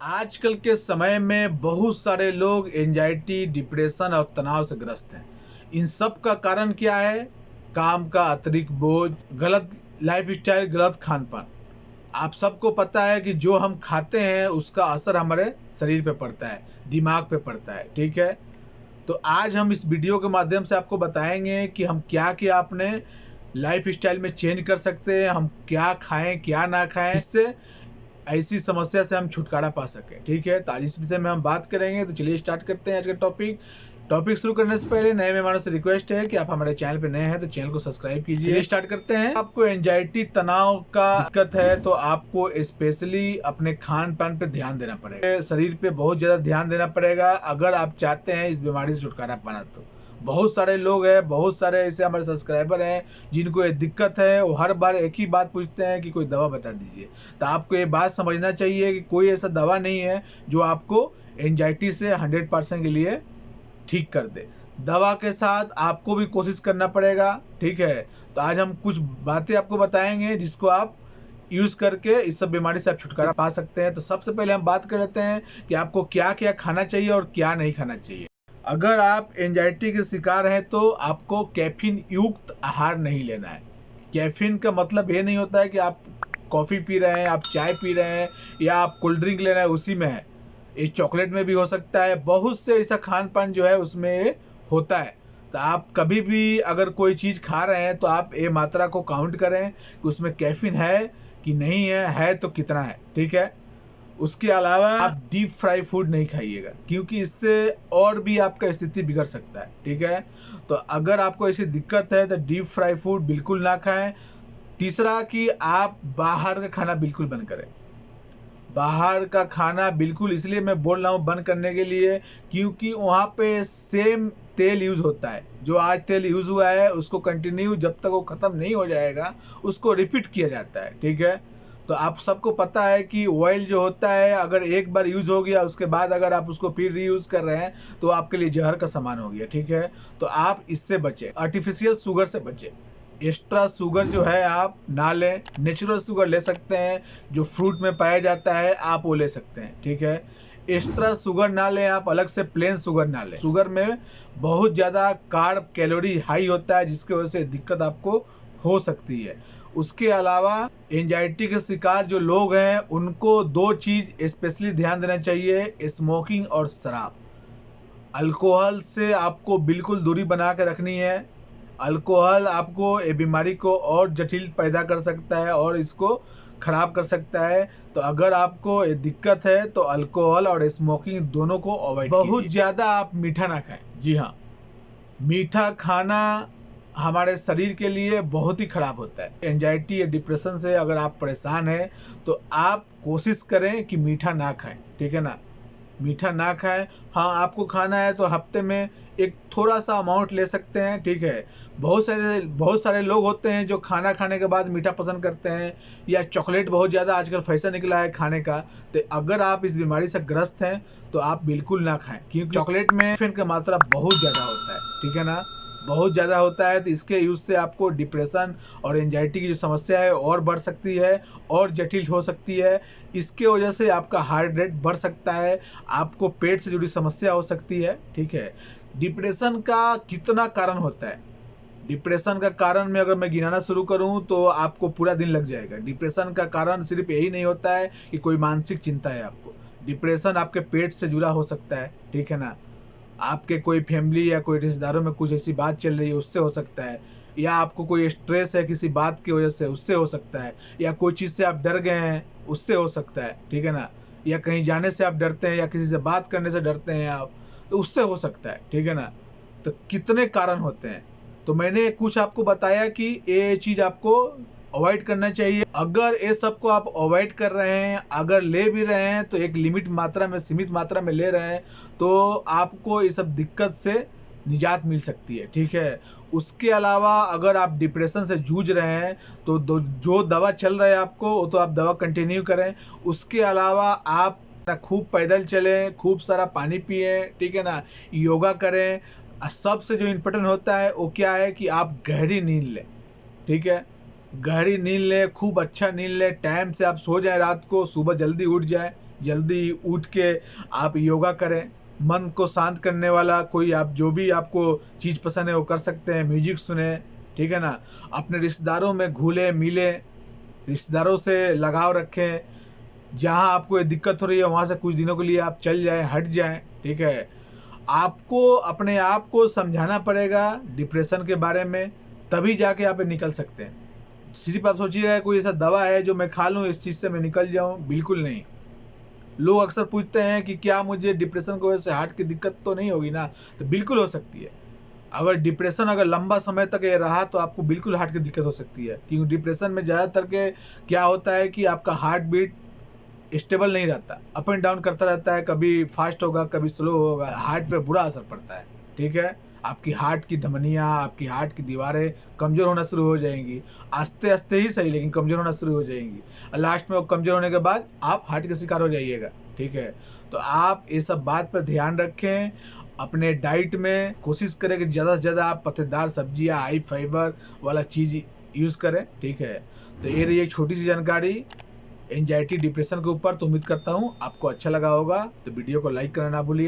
आजकल के समय में बहुत सारे लोग एंजाइटी, डिप्रेशन और तनाव से ग्रस्त हैं। इन सब का कारण क्या है? काम का अतिरिक्त बोझ, गलत लाइफस्टाइल, गलत खान-पान। आप सबको पता है कि जो हम खाते हैं उसका असर हमारे शरीर पे पड़ता है, दिमाग पे पड़ता है, ठीक है? तो आज हम इस वीडियो के माध्यम से आपको बताएँगे कि हम क्या-क्या अपने लाइफस्टाइल में चेंज कर सकते हैं, हम क्या खाएँ, क्या ना खाएँ, जिससे ऐसी समस्या से हम छुटकारा पा सकें। ठीक है, तो आज इस विषय में हम बात करेंगे। तो चलिए स्टार्ट करते हैं आज का टॉपिक शुरू करने से पहले नए मेहमानों से रिक्वेस्ट है कि आप हमारे चैनल पे नए हैं तो चैनल को सब्सक्राइब कीजिए। चलिए स्टार्ट करते हैं। आपको एंजाइटी, तनाव का दिक्कत है तो आपको स्पेशली अपने खान पान पे ध्यान देना पड़ेगा, शरीर पे बहुत ज्यादा ध्यान देना पड़ेगा अगर आप चाहते हैं इस बीमारी से छुटकारा पाना। तो बहुत सारे लोग हैं, बहुत सारे ऐसे हमारे सब्सक्राइबर हैं जिनको ये दिक्कत है। वो हर बार एक ही बात पूछते हैं कि कोई दवा बता दीजिए। तो आपको ये बात समझना चाहिए कि कोई ऐसा दवा नहीं है जो आपको एंजाइटी से 100% के लिए ठीक कर दे। दवा के साथ आपको भी कोशिश करना पड़ेगा। ठीक है, तो आज हम कुछ बातें आपको बताएंगे जिसको आप यूज करके इस सब बीमारी से आप छुटकारा पा सकते हैं। तो सबसे पहले हम बात कर लेते हैं कि आपको क्या क्या खाना चाहिए और क्या नहीं खाना चाहिए। अगर आप एंजाइटी के शिकार हैं तो आपको कैफीन युक्त आहार नहीं लेना है। कैफीन का मतलब ये नहीं होता है कि आप कॉफ़ी पी रहे हैं, आप चाय पी रहे हैं या आप कोल्ड ड्रिंक ले रहे हैं उसी में है। ये चॉकलेट में भी हो सकता है, बहुत से ऐसा खान पान जो है उसमें होता है। तो आप कभी भी अगर कोई चीज़ खा रहे हैं तो आप ये मात्रा को काउंट करें कि उसमें कैफीन है कि नहीं है तो कितना है। ठीक है, उसके अलावा आप डीप फ्राई फूड नहीं खाइएगा क्योंकि इससे और भी आपका स्थिति बिगड़ सकता है। ठीक है, तो अगर आपको ऐसी दिक्कत है तो डीप फ्राई फूड बिल्कुल ना खाएं। तीसरा कि आप बाहर का खाना बिल्कुल बंद करें। बाहर का खाना बिल्कुल इसलिए मैं बोल रहा हूँ बंद करने के लिए क्योंकि वहाँ पे सेम तेल यूज होता है। जो आज तेल यूज हुआ है उसको कंटिन्यू जब तक वो खत्म नहीं हो जाएगा उसको रिपीट किया जाता है। ठीक है, तो आप सबको पता है कि ऑयल जो होता है अगर एक बार यूज हो गया उसके बाद अगर आप उसको फिर रीयूज कर रहे हैं तो आपके लिए जहर का समान हो गया। ठीक है, तो आप इससे बचें, आर्टिफिशियल शुगर से बचें। एक्स्ट्रा शुगर जो है आप ना लें, नेचुरल शुगर ले सकते हैं, जो फ्रूट में पाया जाता है आप वो ले सकते हैं। ठीक है, एक्स्ट्रा शुगर ना लें, आप अलग से प्लेन शुगर ना लें। शुगर में बहुत ज़्यादा कार्ब कैलोरी हाई होता है जिसकी वजह से दिक्कत आपको हो सकती है। उसके अलावा एंजाइटी के शिकार जो लोग हैं उनको दो चीज़ स्पेशली ध्यान देना चाहिए, स्मोकिंग और शराब। अल्कोहल से आपको बिल्कुल दूरी बना के रखनी है। अल्कोहल आपको ये बीमारी को और जटिल पैदा कर सकता है और इसको खराब कर सकता है। तो अगर आपको ये दिक्कत है तो अल्कोहल और स्मोकिंग दोनों को अवॉइड कीजिए। बहुत ज़्यादा आप मीठा ना खाएं। जी हाँ, मीठा खाना हमारे शरीर के लिए बहुत ही खराब होता है। एंजाइटी या डिप्रेशन से अगर आप परेशान हैं तो आप कोशिश करें कि मीठा ना खाएं। ठीक है ना, मीठा ना खाएं। हाँ, आपको खाना है तो हफ्ते में एक थोड़ा सा अमाउंट ले सकते हैं। ठीक है, बहुत सारे लोग होते हैं जो खाना खाने के बाद मीठा पसंद करते हैं या चॉकलेट बहुत ज़्यादा आजकल फैशन निकला है खाने का। तो अगर आप इस बीमारी से ग्रस्त हैं तो आप बिल्कुल ना खाएं क्योंकि चॉकलेट में कैफीन की मात्रा बहुत ज़्यादा होता है। ठीक है ना, बहुत ज़्यादा होता है। तो इसके यूज़ से आपको डिप्रेशन और एंजाइटी की जो समस्या है और बढ़ सकती है और जटिल हो सकती है। इसके वजह से आपका हार्ट रेट बढ़ सकता है, आपको पेट से जुड़ी समस्या हो सकती है। ठीक है, डिप्रेशन का कितना कारण होता है? डिप्रेशन का कारण में अगर मैं गिनाना शुरू करूं तो आपको पूरा दिन लग जाएगा। डिप्रेशन का कारण सिर्फ यही नहीं होता है कि कोई मानसिक चिंता है आपको। डिप्रेशन आपके पेट से जुड़ा हो सकता है। ठीक है ना, आपके कोई फैमिली या कोई रिश्तेदारों में कुछ ऐसी बात चल रही है उससे हो सकता है, या आपको कोई स्ट्रेस है किसी बात की वजह से उससे हो सकता है, या कोई चीज़ से आप डर गए हैं उससे हो सकता है। ठीक है ना, या कहीं जाने से आप डरते हैं या किसी से बात करने से डरते हैं आप, तो उससे हो सकता है। ठीक है ना, तो कितने कारण होते हैं। तो मैंने कुछ आपको बताया कि ये चीज़ आपको अवॉइड करना चाहिए। अगर ये सब को आप अवॉइड कर रहे हैं, अगर ले भी रहे हैं तो एक लिमिट मात्रा में, सीमित मात्रा में ले रहे हैं तो आपको ये सब दिक्कत से निजात मिल सकती है। ठीक है, उसके अलावा अगर आप डिप्रेशन से जूझ रहे हैं तो जो दवा चल रहा है आपको वो तो आप दवा कंटिन्यू करें। उसके अलावा आप खूब पैदल चलें, खूब सारा पानी पिए। ठीक है ना, योगा करें। सबसे जो इम्पोर्टेंट होता है वो क्या है कि आप गहरी नींद लें। ठीक है, गहरी नींद लें, खूब अच्छा नींद लें, टाइम से आप सो जाएं, रात को सुबह जल्दी उठ जाएं। जल्दी उठ के आप योगा करें। मन को शांत करने वाला कोई आप जो भी आपको चीज़ पसंद है वो कर सकते हैं। म्यूजिक सुने, ठीक है ना। अपने रिश्तेदारों में घुले मिले, रिश्तेदारों से लगाव रखें। जहाँ आपको ये दिक्कत हो रही है वहाँ से कुछ दिनों के लिए आप चल जाएं, हट जाएं, ठीक है। आपको अपने आप को समझाना पड़ेगा डिप्रेशन के बारे में, तभी जाके आप निकल सकते हैं। सिर्फ आप सोचिएगा कोई ऐसा दवा है जो मैं खा लूँ इस चीज़ से मैं निकल जाऊँ, बिल्कुल नहीं। लोग अक्सर पूछते हैं कि क्या मुझे डिप्रेशन की वजह से हार्ट की दिक्कत तो नहीं होगी ना, तो बिल्कुल हो सकती है। अगर डिप्रेशन अगर लंबा समय तक ये रहा तो आपको बिल्कुल हार्ट की दिक्कत हो सकती है, क्योंकि डिप्रेशन में ज़्यादातर के क्या होता है कि आपका हार्ट बीट स्टेबल नहीं रहता, अप एंड डाउन करता रहता है, कभी फास्ट होगा कभी स्लो होगा, हार्ट पे बुरा असर पड़ता है, ठीक है। आपकी हार्ट की धमनियाँ, आपकी हार्ट की दीवारें कमज़ोर होना शुरू हो जाएंगी, आस्ते आस्ते ही सही लेकिन कमज़ोर होना शुरू हो जाएंगी, और लास्ट में वो कमज़ोर होने के बाद आप हार्ट के शिकार हो जाइएगा, ठीक है। तो आप ये सब बात पर ध्यान रखें। अपने डाइट में कोशिश करें कि ज़्यादा से ज़्यादा आप पत्तेदार सब्जियाँ, हाई फाइबर वाला चीज़ यूज़ करें, ठीक है। तो ये रही एक छोटी सी जानकारी एंजाइटी डिप्रेशन के ऊपर। तो उम्मीद करता हूँ आपको अच्छा लगा होगा। तो वीडियो को लाइक करना ना भूलिए।